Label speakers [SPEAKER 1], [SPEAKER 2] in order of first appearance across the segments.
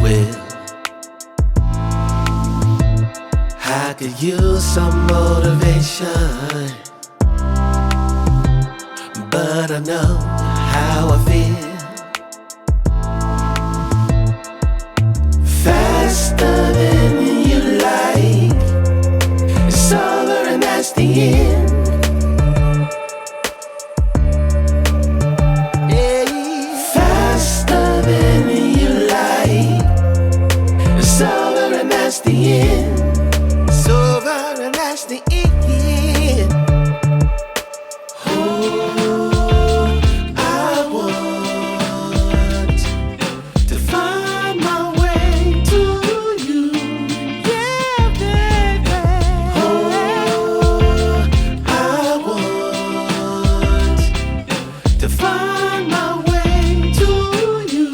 [SPEAKER 1] with. I could use some motivation, but I know how I feel. Faster than you like, it's over and that's the end. Faster than you like, it's over and that's the end. It's over and that's the end. Oh, I want to find my way to you, yeah, baby. Oh, I want to find my way to you.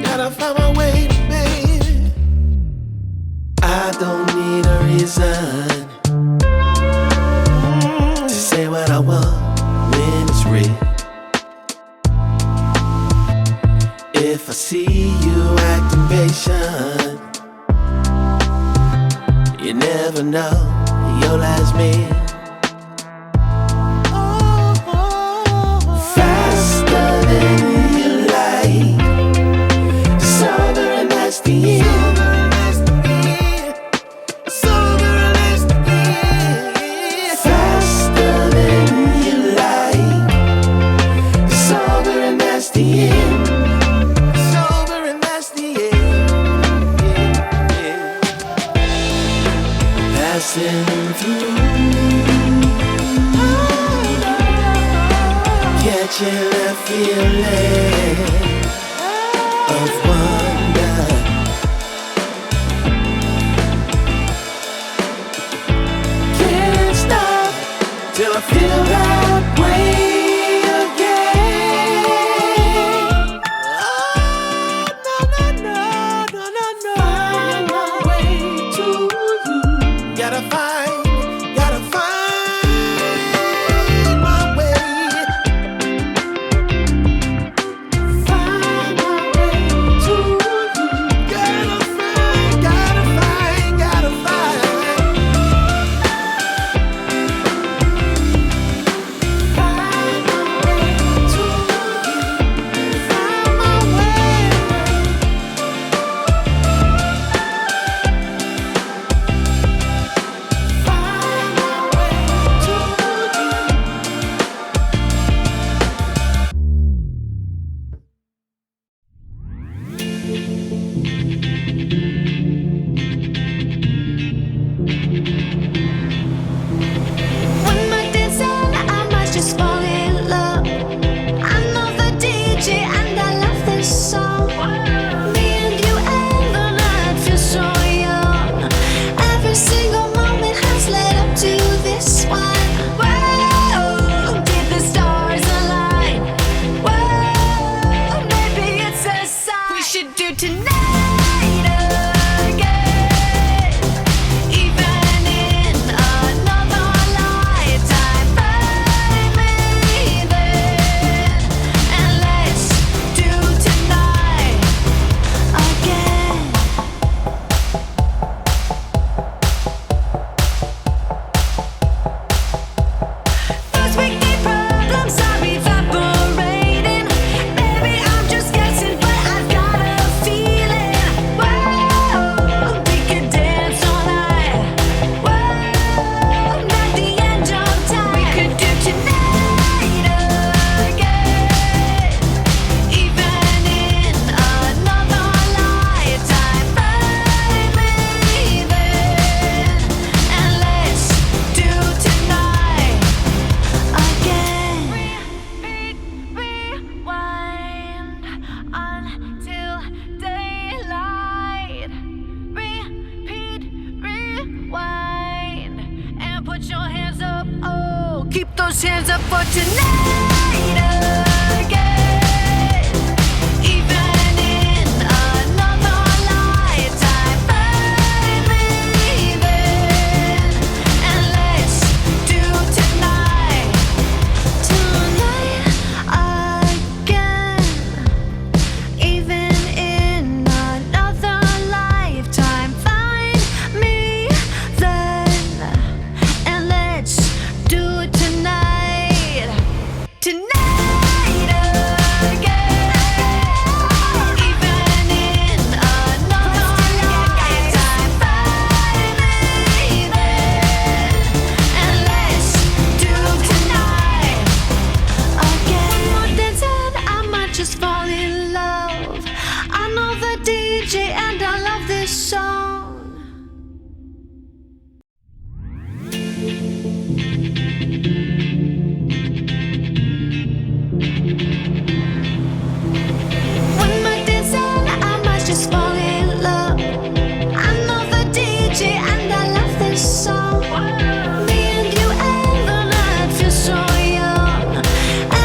[SPEAKER 1] Gotta find my way, baby. I don't need a reason to say what I want when it's real. If I see you acting patient, you never know your last meal. Faster than you like, it's over and that's the end. Faster than you like, it's over and that's the end. It's over and that's the end. Yeah. Passing through, catching a feeling of wonder. Can't stop till I feel that way again. Oh, no. Find my way to you. Gotta find my way. Find my way to you. Gotta find. Find my way to you. Find my way. Find my way to you.
[SPEAKER 2] When my dance on, I might just fall in love. I know the DJ and I love this song. Me and you and the night feel so young. Every single moment has led up to this one. Whoa, did the stars align? Whoa, maybe it's a sign. We should do tonight again. Even in another lifetime, find me then, and let's do tonight again. Those weekday problems are evaporating. Maybe I'm just guessing, but I've got a feeling. Whoa, we could dance all night. Whoa, not the end of time. We could do tonight again. Even in another lifetime, find me then, and let's do tonight again. Rewind until daylight. Repeat, rewind, and put your hands up. Oh, keep those hands up for tonight again. Even in another lifetime, find me then, and let's do tonight again. Even in another and I love this song. When my dance on, I might just fall in love. I know the DJ and I love this song. Me and you and the night feel so young.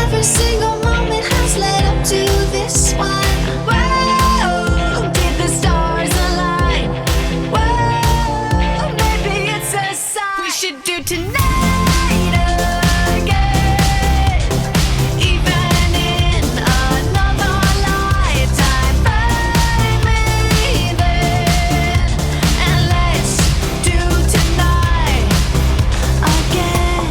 [SPEAKER 2] Every single moment has led up to this one. Whoa, did the stars align? Whoa, maybe it's a sign. We should do tonight again, even in another lifetime. Find me there, and let's do tonight again.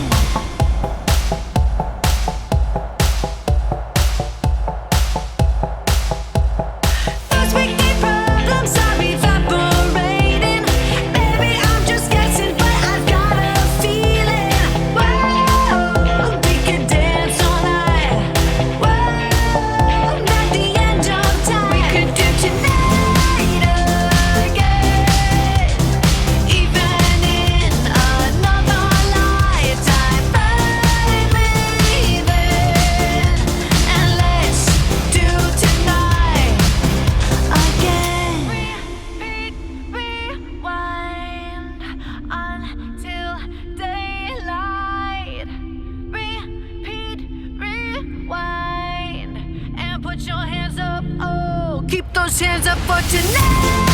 [SPEAKER 2] First we keep problems are evaporating. Maybe I'm just guessing, but I've got a feeling. Whoa, we could dance all night. Whoa, not the end of time. We could do tonight again, even in another lifetime. Find me there, and let's do tonight again. Rewind until daylight. Repeat, rewind, and put your hands up. Oh, keep those hands up for tonight.